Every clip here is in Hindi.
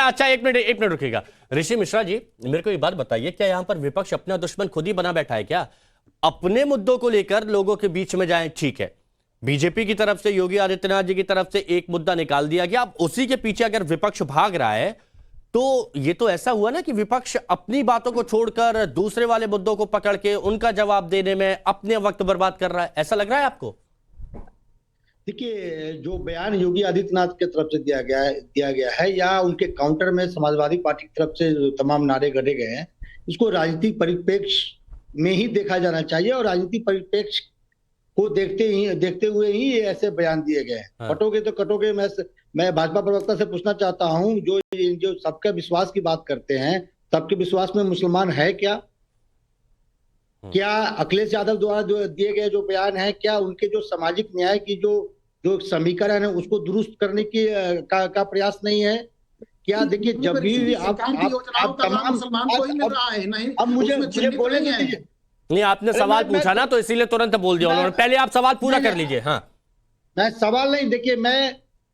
अच्छा एक मिनट रुकिएगा। ऋषि मिश्रा जी, मेरे को एक बात बताइए, क्या यहाँ पर विपक्ष अपना दुश्मन खुद ही बना बैठा है क्या? अपने मुद्दों को लेकर लोगों के बीच में जाए, ठीक है, बीजेपी की तरफ से, योगी आदित्यनाथ जी की तरफ से एक मुद्दा निकाल दिया गया, अब उसी के पीछे अगर विपक्ष भाग रहा है तो ये तो ऐसा हुआ ना कि विपक्ष अपनी बातों को छोड़कर दूसरे वाले मुद्दों को पकड़ के उनका जवाब देने में अपने वक्त बर्बाद कर रहा है, ऐसा लग रहा है आपको? देखिए, जो बयान योगी आदित्यनाथ की तरफ से दिया गया है या उनके काउंटर में समाजवादी पार्टी की तरफ से जो तमाम नारे गढ़े गए हैं, इसको राजनीतिक परिप्रेक्ष्य में ही देखा जाना चाहिए और राजनीतिक परिप्रेक्ष्य को देखते हुए ही ये ऐसे बयान दिए गए हैं। हाँ। कटोगे तो कटोगे। मैं भाजपा प्रवक्ता से पूछना चाहता हूं, जो सबके विश्वास की बात करते हैं, सबके विश्वास में मुसलमान है क्या? क्या अखिलेश यादव द्वारा जो दिए गए जो बयान है, क्या उनके जो सामाजिक न्याय की जो समीकरण है उसको दुरुस्त करने की का प्रयास नहीं है क्या? देखिए, जब भी आप तमाम मुसलमान को ही मिल रहा है, नहीं अब मुझे बोलने दीजिए। नहीं, आपने सवाल पूछा ना तो इसीलिए तुरंत बोल दिया उन्होंने। पहले आप सवाल पूरा कर लीजिए। हाँ, मैं सवाल नहीं, देखिए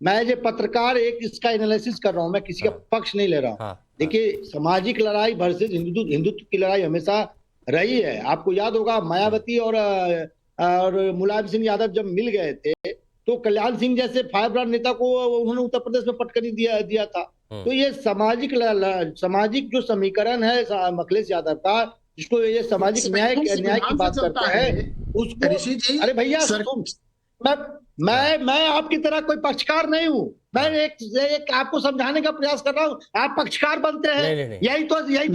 मैं जो पत्रकार एक इसका एनालिसिस कर रहा हूं, मैं किसी का पक्ष नहीं ले रहा हूं। हाँ, देखिए, सामाजिक लड़ाई वर्सेस हिंदुत्व की लड़ाई हमेशा रही है। आपको याद होगा मायावती और मुलायम सिंह यादव जब मिल गए थे तो कल्याण सिंह जैसे फायर ब्रांड नेता को उन्होंने उत्तर प्रदेश में पटकनी दिया था। तो ये सामाजिक जो समीकरण है अखिलेश यादव का, जिसको ये सामाजिक न्याय की बात करता है, उसको अरे भैया, मैं आपकी तरह कोई पक्षकार नहीं हूँ। मैं एक आपको समझाने का प्रयास कर रहा हूँ। आप पक्षकार बनते हैं, यही तो देश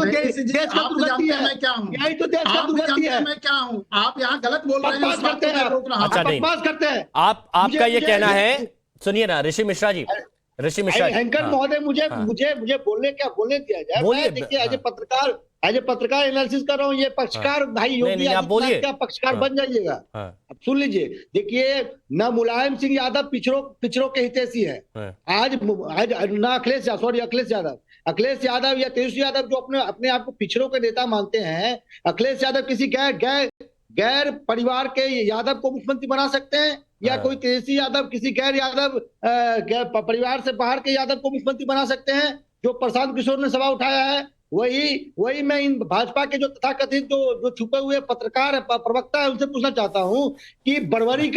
का दुर्गति है। यही तो देश का दुर्गति है। मैं क्या हूँ? आप यहाँ गलत बोल रहे हैं, करते हैं। अच्छा, बकवास करते हैं। आपका ये कहना है, सुनिए ना ऋषि मिश्रा जी, हैंकर महोदय, मुझे बोलने दिया जाए। देखिए, एज ए पत्रकार एनालिसिस कर रहा हूँ। ये पक्षकार भाई योगी आदित्यनाथ का पक्षकार बन जाइएगा। अब सुन लीजिए, देखिए, न मुलायम सिंह यादव पिछड़ों के हितैषी है आज न अखिलेश यादव या तेजस्वी यादव जो अपने आप को पिछड़ों के नेता मानते हैं। अखिलेश यादव किसी गैर परिवार के यादव को मुख्यमंत्री बना सकते हैं या कोई तेजस्वी यादव किसी गैर परिवार से बाहर के यादव को मुख्यमंत्री बना सकते हैं? जो प्रशांत किशोर ने सवाल उठाया है, वही मैं इन भाजपा के जो तथाकथित जो छुपे हुए पत्रकार प्रवक्ता है उनसे पूछना चाहता हूं कि बरवरी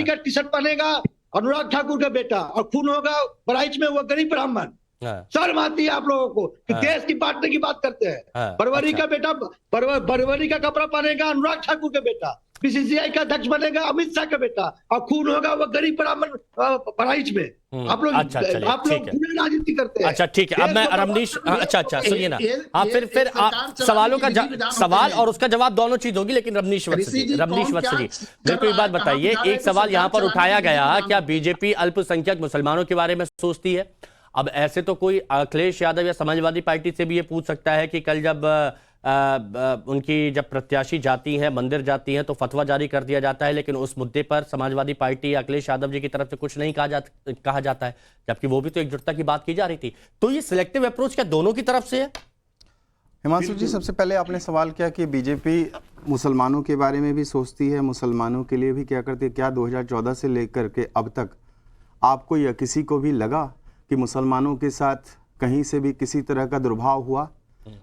का टी शर्ट पहनेगा अनुराग ठाकुर का बेटा और खून होगा बहराइच में वो गरीब ब्राह्मण। शर्म आती है आप लोगों को कि देश की बांटने की बात करते हैं। बरवरी का बेटा बरवरी का कपड़ा पहनेगा अनुराग ठाकुर का बेटा, बीसीसीआई का अध्यक्ष बनेगा अमित शाह का बेटा और खून होगा वो गरीब ब्राह्मण बहराइच में। आप लोग राजनीति करते हैं। अच्छा, ठीक है। अब मैं रमनीश, अच्छा सुनिए ना, आप फिर आप सवालों का सवाल और उसका जवाब दोनों चीज होगी, लेकिन रमनीश वत्स जी मेरे को एक बात बताइए। एक सवाल यहाँ पर उठाया गया, क्या बीजेपी अल्पसंख्यक मुसलमानों के बारे में सोचती है? अब ऐसे तो कोई अखिलेश यादव या समाजवादी पार्टी से भी ये पूछ सकता है कि कल जब उनकी जब प्रत्याशी जाती हैं, मंदिर जाती हैं, तो फतवा जारी कर दिया जाता है, लेकिन उस मुद्दे पर समाजवादी पार्टी अखिलेश यादव जी की तरफ से कुछ नहीं कहा जाता है, जबकि वो भी तो एकजुटता की बात की जा रही थी। तो ये सिलेक्टिव अप्रोच क्या दोनों की तरफ से है? हिमांशु जी, सबसे पहले आपने सवाल किया कि बीजेपी मुसलमानों के बारे में भी सोचती है, मुसलमानों के लिए भी क्या करती है। क्या 2014 से लेकर के अब तक आपको या किसी को भी लगा कि मुसलमानों के साथ कहीं से भी किसी तरह का दुर्भाव हुआ?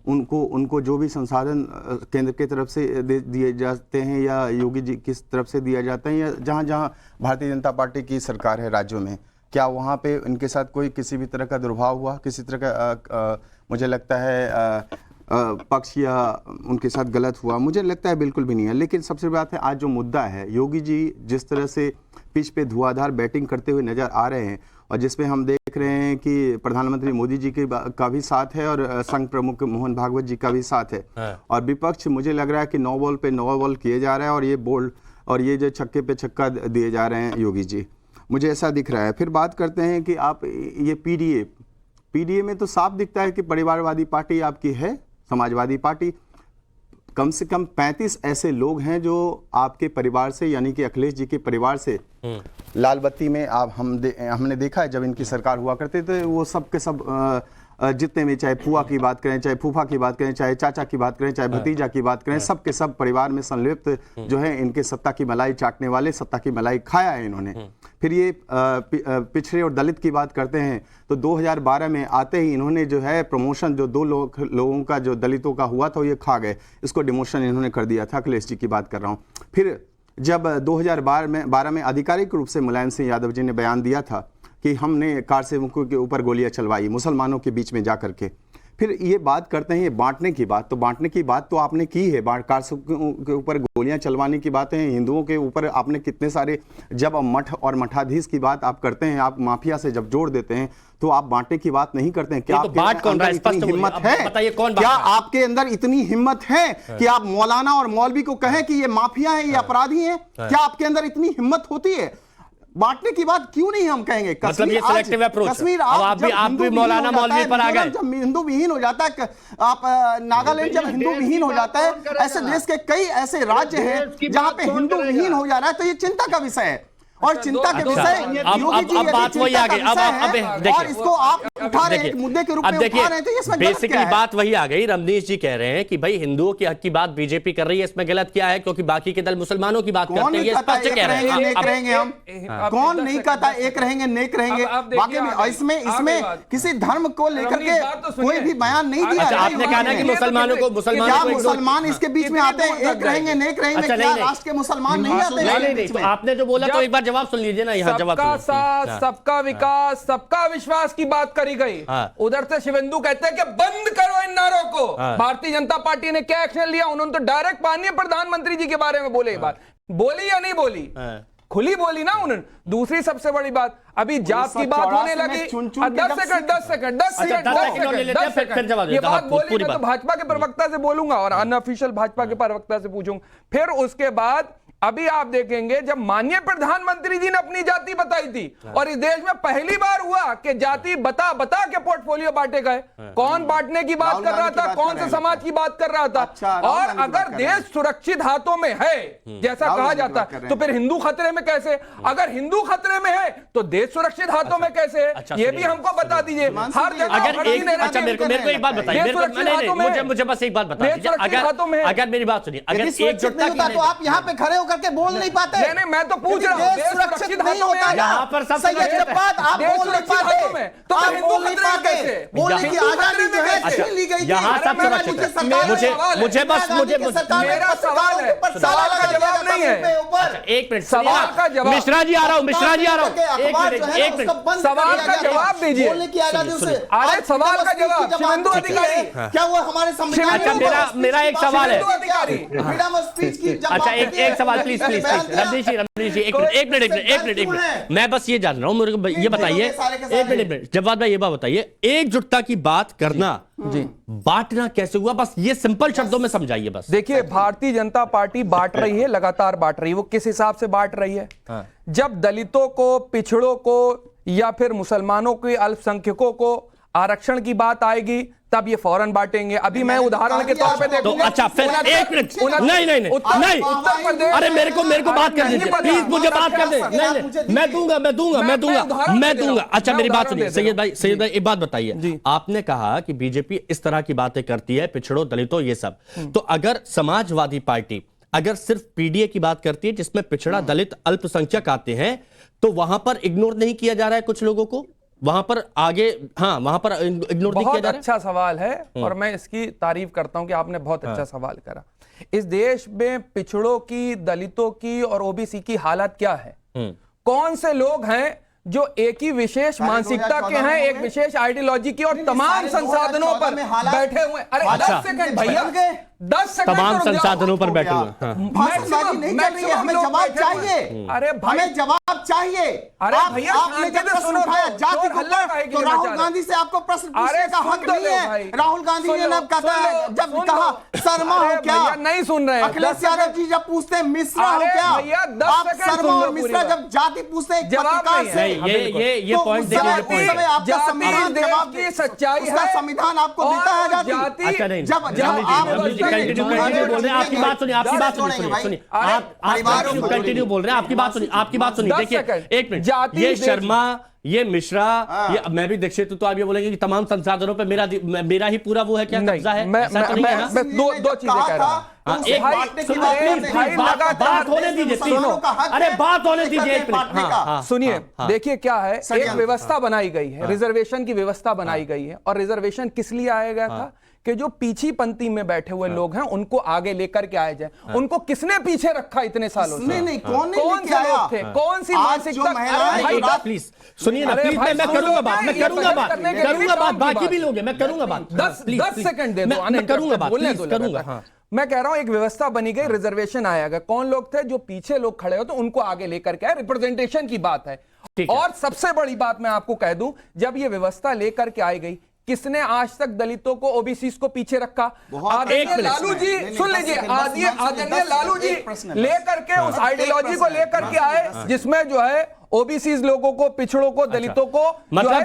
उनको जो भी संसाधन केंद्र की तरफ से दिए जाते हैं या योगी जी की तरफ से दिया जाता है या जहाँ जहाँ भारतीय जनता पार्टी की सरकार है राज्यों में, क्या वहाँ पे उनके साथ कोई किसी भी तरह का दुर्भाव हुआ? किसी तरह का मुझे लगता है पक्ष या उनके साथ गलत हुआ? मुझे लगता है बिल्कुल भी नहीं है। लेकिन सबसे बात है, आज जो मुद्दा है, योगी जी जिस तरह से पिच पे धुआंधार बैटिंग करते हुए नजर आ रहे हैं और जिसमें हम देख रहे हैं कि प्रधानमंत्री मोदी जी का भी साथ है और संघ प्रमुख मोहन भागवत जी का भी साथ है और विपक्ष मुझे लग रहा है कि 9 बॉल पे 9 बॉल किए जा रहा है और ये बोल्ड और ये जो छक्के पे छक्का दिए जा रहे हैं योगी जी, मुझे ऐसा दिख रहा है। फिर बात करते हैं कि आप ये पीडीए में तो साफ दिखता है कि परिवारवादी पार्टी आपकी है, समाजवादी पार्टी। कम से कम 35 ऐसे लोग हैं जो आपके परिवार से, यानी कि अखिलेश जी के परिवार से लाल बत्ती में हमने देखा है जब इनकी सरकार हुआ करते थे, वो सब के सब जितने भी, चाहे फुआ की बात करें, चाहे फूफा की बात करें, चाहे चाचा की बात करें, चाहे भतीजा की बात करें, सब के सब परिवार में संलिप्त जो है इनके सत्ता की मलाई चाटने वाले, सत्ता की मलाई खाया है इन्होंने। फिर ये पिछड़े और दलित की बात करते हैं तो 2012 में आते ही इन्होंने जो है प्रमोशन जो 2 लोगों का जो दलितों का हुआ था ये खा गए, इसको डिमोशन इन्होंने कर दिया था। अखिलेश जी की बात कर रहा हूँ। फिर जब 2012 में आधिकारिक रूप से मुलायम सिंह यादव जी ने बयान दिया था कि हमने कार सेवकों के ऊपर गोलियां चलवाई मुसलमानों के बीच में जा करके, फिर ये बात करते हैं ये बांटने की बात, तो बांटने की बात तो आपने की है, कार सेवकों के ऊपर गोलियां चलवाने की बातें हैं, हिंदुओं के ऊपर आपने कितने सारे, जब मठ और मठाधीश की बात आप करते हैं, आप माफिया से जब जोड़ देते हैं तो आप बांटने की बात नहीं करते हैं। क्या तो बात कौन रहा है? इतनी हिम्मत है? बताइए कौन? क्या आपके अंदर इतनी हिम्मत है कि आप मौलाना और मौलवी को कहें कि ये माफिया है, ये अपराधी हैं? क्या आपके अंदर इतनी हिम्मत होती है? बांटने की बात क्यों नहीं हम कहेंगे? मतलब ये सिलेक्टिव अप्रोच। कश्मीर आप भी मौलाना मौलवी पर आ गए। जब हिंदू विहीन हो जाता है, आप नागालैंड जब हिंदू विहीन हो जाता है, ऐसे देश के कई ऐसे राज्य हैं जहां पे हिंदू विहीन हो जा रहा है, तो ये चिंता का विषय है। और चिंता के विषय अब बात वही आ गई। अब और इसको आप उठा रहे हैं, मुद्दे के रूप में उठा रहे हैं, तो इसमें बेसिकली बात वही आ गई। रमनीश जी कह रहे हैं कि भाई हिंदुओं के हक की बात बीजेपी कर रही है, इसमें गलत क्या है? क्योंकि बाकी के दल मुसलमानों की बात करते हैं, ये स्पष्ट कह रहे हैं। नेक रहेंगे हम, कौन नहीं कहता एक रहेंगे नेक रहेंगे? बाकी इसमें किसी धर्म को लेकर के कोई भी बयान नहीं दिया। आपने कहा ना कि मुसलमान इसके बीच में आते हैं, एक रहेंगे नेक रहेंगे, क्या राष्ट्र के मुसलमान नहीं आते? आपने जो बोला तो एक बार जवाब सुन लीजिए ना। सबका साथ, सबका विकास, सबका विश्वास की बात करी गई। उधर से शिवेंदु कहते हैं कि बंद करो इन नारों को। भारतीय जनता पार्टी ने क्या एक्शन लिया? उन्होंने तो डायरेक्ट माननीय प्रधानमंत्री जी के बारे में बोले। ये बात बोली या नहीं बोली? खुली बोली ना उन्होंने। दूसरी सबसे बड़ी बात, अभी जात की बात होने लगी। 10 सेकंड ये बात बोली। मैं तो भाजपा के प्रवक्ता से बोलूंगा और अनऑफिशियल भाजपा के प्रवक्ता से पूछूंगा। फिर उसके बाद अभी आप देखेंगे जब माननीय प्रधानमंत्री जी ने अपनी जाति बताई थी, और इस देश में पहली बार हुआ कि जाति बता के पोर्टफोलियो बांटे गए। कौन बांटने की बात कर रहा था? कौन से समाज की बात कर रहा था? और अगर देश सुरक्षित हाथों में है जैसा कहा जाता तो फिर हिंदू खतरे में कैसे? अगर हिंदू खतरे में है तो देश सुरक्षित हाथों में कैसे है? ये भी हमको बता दीजिए। हर जगह मेरे को एक बात बताइए, मुझे बस एक बात बता दीजिए। अगर मेरी बात सुनिए, अगर एकजुटता की तो आप यहाँ पे खड़े करके बोल नहीं पाते। नहीं, मैं तो पूछ रहा हूं, देश सुरक्षित नहीं होता है यहाँ पर सब बात आप बोल नहीं पाते, तो आप हिंदू खतरे में कैसे? बोलने की आजादी जो है छीन ली गई। यहाँ सब सुरक्षित है। मुझे मेरा सवाल है, सवाल का जवाब नहीं है। एक मिनट, सवाल का जवाब। मिश्रा जी आ रहा हूँ। एक मिनट, सवाल का जवाब दीजिए। बोलने की आजादी से। अरे सवाल का जवाब शिवेंदु अधिकारी, क्या वो हमारे संविधान? मेरा एक सवाल है। फ्रीडम ऑफ स्पीच की। अच्छा, एक सवाल प्लीज रमनीश जी, एक मिनट, मैं बस ये जान रहा हूं, मेरे को ये बताइए, एक मिनट जवाब भाई, ये बात बताइए, एकजुटता की बात करना जी बांटना कैसे हुआ? बस ये सिंपल शब्दों में समझाइए। बस देखिए, भारतीय जनता पार्टी बांट रही है, लगातार बांट रही है। वो किस हिसाब से बांट रही है? जब दलितों को, पिछड़ों को, या फिर मुसलमानों के अल्पसंख्यकों को आरक्षण की बात आएगी तब ये फौरन बांटेंगे। अभी मैं उदाहरण के तौर पे देखूंगा। अच्छा, फिर एक मिनट, नहीं, उत्तर प्रदेश, अरे मेरे को बात कर दीजिए प्लीज, मुझे बात कर दे। नहीं, मैं दूंगा। अच्छा, मेरी बात सुनिए सैयद भाई, एक बात बताइए। आपने कहा कि बीजेपी इस तरह की बातें करती है, पिछड़ों, दलितों, ये सब। तो अगर समाजवादी पार्टी अगर सिर्फ पीडीए की बात करती है जिसमें पिछड़ा, दलित, अल्पसंख्यक आते हैं, तो वहां पर इग्नोर नहीं किया जा रहा है कुछ लोगों को? वहां पर आगे, हाँ, वहां पर इग्नोर नहीं किया जा रहा। अच्छा सवाल है और मैं इसकी तारीफ करता हूं कि आपने बहुत अच्छा सवाल करा। इस देश में पिछड़ों की, दलितों की और ओबीसी की हालत क्या है? कौन से लोग हैं जो एक ही विशेष मानसिकता के हैं, एक विशेष आइडियोलॉजी की, और तमाम संसाधनों पर बैठे हुए? अरे 10 सेकंड भैया, 10 सेकंड तमाम संसाधनों पर बैठे हुए। हमें जवाब चाहिए। अरे हमें जवाब चाहिए। अरे भैया, आपने जब प्रश्न उठाया जाति को, तो राहुल गांधी से आपको प्रश्न पूछने का हक नहीं है। राहुल गांधी ने जब कहा शर्मा हो क्या? नहीं सुन रहे। अखिलेश यादव जी जब पूछते हैं मिश्रा हो क्या? आप शर्मा और मिश्रा जब जाति पूछते हैं जवाब ये पॉइंट जवाब की सच्चाई है, संविधान आपको देता है जाति। जब आप आपकी बात सुनिए, कंटिन्यू बोल रहे हैं, आपकी बात सुनिए। देखिए, एक मिनट, ये शर्मा, ये मिश्रा, ये मैं भी दीक्षित, तो आप ये बोलेंगे कि तमाम संसाधनों पे मेरा ही पूरा वो है क्या कब्जा है? मैं दो चीजें कह रहा हूं। बात होने दीजिए प्लीज, अरे बात होने दीजिए एक मिनट। सुनिए, देखिए क्या है, एक व्यवस्था बनाई गई है, रिजर्वेशन की व्यवस्था बनाई गई है, और रिजर्वेशन किस लिए आया गया था कि जो पीछी पंक्ति में बैठे हुए लोग हैं उनको आगे लेकर के आया जाए। उनको किसने पीछे रखा इतने सालों से? नहीं, कौन से लोग थे? कौन सी मानसिकता? प्लीज सुनिए ना, प्लीज मैं करूंगा बात, बाकी भी लोग हैं, मैं करूंगा बात, 10 सेकंड दे दो, मैं करूंगा बात, करूंगा। मैं कह रहा हूं एक व्यवस्था बनी गई, रिजर्वेशन आएगा, कौन लोग थे जो पीछे लोग खड़े होते उनको आगे लेकर के आए, रिप्रेजेंटेशन की बात है। और सबसे बड़ी बात मैं आपको कह दूं, जब ये व्यवस्था लेकर के आई गई, किसने आज तक दलितों को, ओबीसी को पीछे रखा? आदरणीय लालू जी, सुन लीजिए, आदरणीय लालू जी लेकर के उस आइडियोलॉजी को लेकर के आए जिसमें जो है ओबीसी लोगों को, पिछड़ों को, दलितों को, मतलब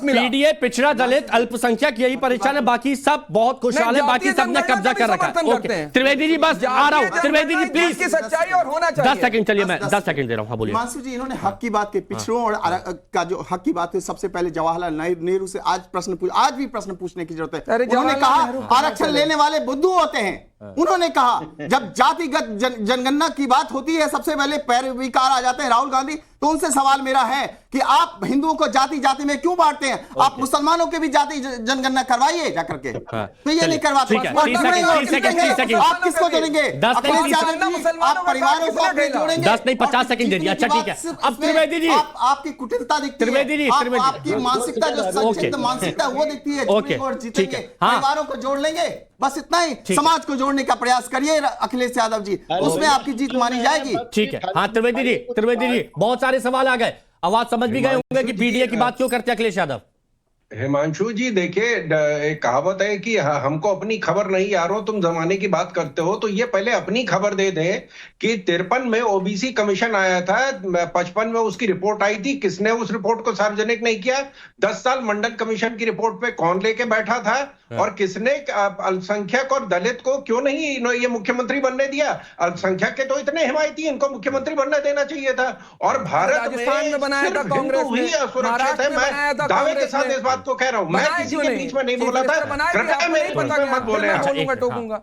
पीडीए पिछड़ा, दलित, अल्पसंख्यक यही परेशान है, बाकी सब बहुत खुशहाल है, बाकी सबने कब्जा कर रखा है। त्रिवेदी जी बस आ रहा हूं, त्रिवेदी जी प्लीज की सच्चाई और होना चाहिए। 10 सेकंड चलिए, मैं 10 सेकंड दे रहा हूं। हाँ बोलिए। हिमांशु जी, इन्होंने हक की बात की, पिछड़ों और का जो हक की बात है, सबसे पहले जवाहरलाल नेहरू से आज भी प्रश्न पूछने की जरूरत है। उन्होंने कहा आरक्षण लेने वाले बुद्धू होते हैं। उन्होंने कहा जब जातिगत जनगणना की बात होती है, सबसे पहले पैरविकार आ जाते हैं राहुल गांधी। तो उनसे सवाल मेरा है कि आप हिंदुओं को जाति जाति में क्यों बांटते हैं? आप मुसलमानों के भी जाति जनगणना करवाइए जाकर के। तो ये नहीं करवाते, आप किसको जोड़ेंगे? आप परिवारों को अपने जोड़ेंगे। 10 नहीं 50 सेकंड दे दिए, अच्छा ठीक है। अब त्रिवेदी जी, आपकी कुटिलता दिखती है, त्रिवेदी जी, आपकी मानसिकता जो संक्षिप्त मानसिकता वो दिखती है। और जीतेंगे, परिवारों को जोड़ लेंगे, बस इतना ही। समाज को जोड़ने का प्रयास करिए अखिलेश यादव जी, उसमें आपकी जीत मानी जाएगी। ठीक है। हाँ त्रिवेदी जी, बहुत सारे सवाल आ गए, आवाज समझ भी गए होंगे कि पीडीए की बात क्यों करते अखिलेश यादव। हिमांशु जी देखिए, एक कहावत है कि हमको अपनी खबर नहीं यारो, तुम जमाने की बात करते हो। तो ये पहले अपनी खबर दे दें कि 53 में ओबीसी कमीशन आया था, 55 में उसकी रिपोर्ट आई थी, किसने उस रिपोर्ट को सार्वजनिक नहीं किया? 10 साल मंडल कमीशन की रिपोर्ट पे कौन लेके बैठा था? और किसने अल्पसंख्यक और दलित को क्यों नहीं ये मुख्यमंत्री बनने दिया? अल्पसंख्यक के तो इतने हिमायती, इनको मुख्यमंत्री बनने देना चाहिए था। और भारत में बनाया था कांग्रेस ने, असुरक्षित है। मैं दावे के साथ इस बात को कह रहा हूं, मैं किसी के बीच में नहीं बोला था, कृपया मेरे बीच में मत बोले।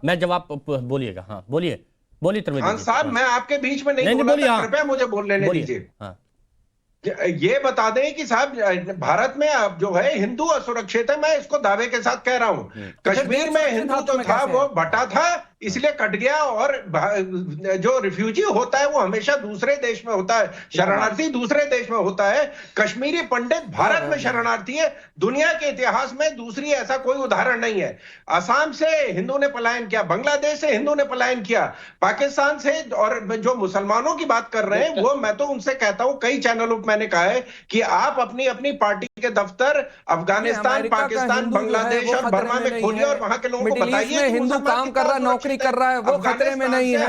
मैं जवाब बोलिएगा। हाँ बोलिए त्रिवेदी साहब, मैं आपके बीच में नहीं बोला था, कृपया मुझे बोल लेने दीजिए। ये बता दें कि साहब भारत में अब जो है हिंदू असुरक्षित है, मैं इसको दावे के साथ कह रहा हूं। कश्मीर में हिंदू जो था वो बटा था, इसलिए कट गया। और जो रिफ्यूजी होता है वो हमेशा दूसरे देश में होता है, शरणार्थी दूसरे देश में होता है। कश्मीरी पंडित भारत में शरणार्थी है, दुनिया के इतिहास में दूसरी ऐसा कोई उदाहरण नहीं है। असम से हिंदू ने पलायन किया, बांग्लादेश से हिंदू ने पलायन किया, पाकिस्तान से। और जो मुसलमानों की बात कर रहे हैं वो मैं तो उनसे कहता हूं, कई चैनलों पर मैंने कहा है कि आप अपनी अपनी पार्टी के दफ्तर अफगानिस्तान, पाकिस्तान, बांग्लादेश और बर्मा में खोलिए और वहां के लोगों को बताइए हिंदू काम कर रहा, नौकरी कर रहा है, वो खतरे में नहीं है।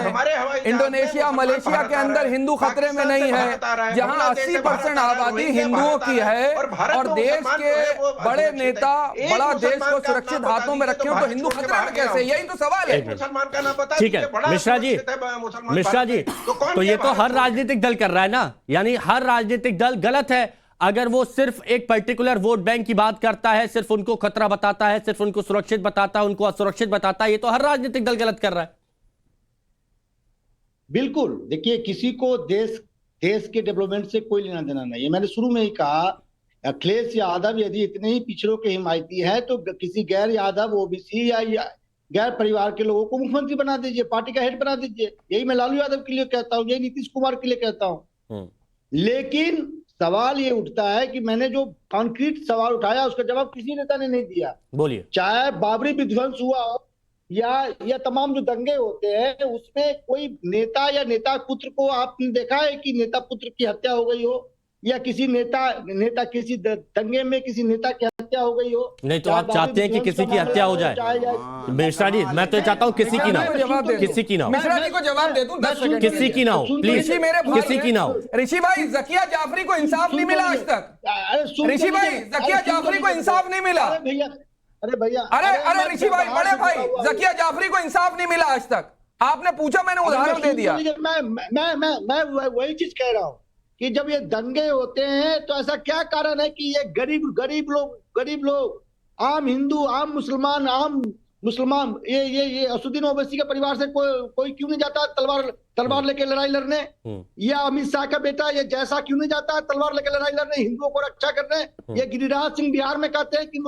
इंडोनेशिया, मलेशिया के अंदर हिंदू खतरे में नहीं है, जहां 80% आबादी हिंदुओं की है। और देश के बड़े नेता बड़ा देश को सुरक्षित हाथों में रखे हो तो हिंदू खतरे में कैसे? यही तो सवाल है। मुसलमान का ना पता। ठीक है मिश्रा जी, तो ये तो हर राजनीतिक दल कर रहा है ना, यानी हर राजनीतिक दल गलत है अगर वो सिर्फ एक पर्टिकुलर वोट बैंक की बात करता है, सिर्फ उनको खतरा बताता है, सिर्फ उनको सुरक्षित बताता है, उनको असुरक्षित बताता है। ये तो हर राजनीतिक दल गलत कर रहा है। बिल्कुल, देखिए किसी को देश के डेवलपमेंट से कोई लेना देना नहीं है। मैंने शुरू में ही कहा, अखिलेश यादव यदि इतने ही पिछड़ों के हिमायती है तो किसी गैर यादव, ओबीसी या गैर परिवार के लोगों को मुख्यमंत्री बना दीजिए, पार्टी का हेड बना दीजिए। यही मैं लालू यादव के लिए कहता हूँ, यही नीतीश कुमार के लिए कहता हूँ। लेकिन सवाल ये उठता है कि मैंने जो कॉन्क्रीट सवाल उठाया उसका जवाब किसी नेता ने नहीं दिया। बोलिए। चाहे बाबरी विध्वंस हुआ हो या तमाम जो दंगे होते हैं, उसमें कोई नेता या नेता पुत्र को आपने देखा है कि नेता पुत्र की हत्या हो गई हो, या किसी नेता किसी दंगे में किसी नेता की हत्या हो गई हो? नहीं तो आप चाहते हैं कि किसी की हत्या हो जाए? मिश्रा जी, मैं तो चाहता हूँ किसी की ना हो, किसी की ना हो। मिश्रा जी को जवाब दे दूं, 10 सेकंड, किसी की ना हो प्लीज, किसी की ना हो। ऋषि भाई, जकिया जाफरी को इंसाफ नहीं मिला आज तक। ऋषि भाई, जकिया जाफरी को इंसाफ नहीं मिला। अरे भैया, अरे ऋषि भाई, बड़े भाई, जकिया जाफरी को इंसाफ नहीं मिला आज तक। आपने पूछा, मैंने उदाहरण दे दिया। मैं वही चीज कह रहा हूँ कि जब ये दंगे होते हैं तो ऐसा क्या कारण है कि ये गरीब लोग आम हिंदू, आम मुसलमान ये असुद्दीन ओवैसी के परिवार से कोई क्यों नहीं जाता तलवार लेके लड़ाई लड़ने? या अमित शाह का बेटा ये जैसा क्यों नहीं जाता तलवार लेके लड़ाई लड़ने, हिंदुओं को रक्षा करने? ये गिरिराज सिंह बिहार में कहते हैं कि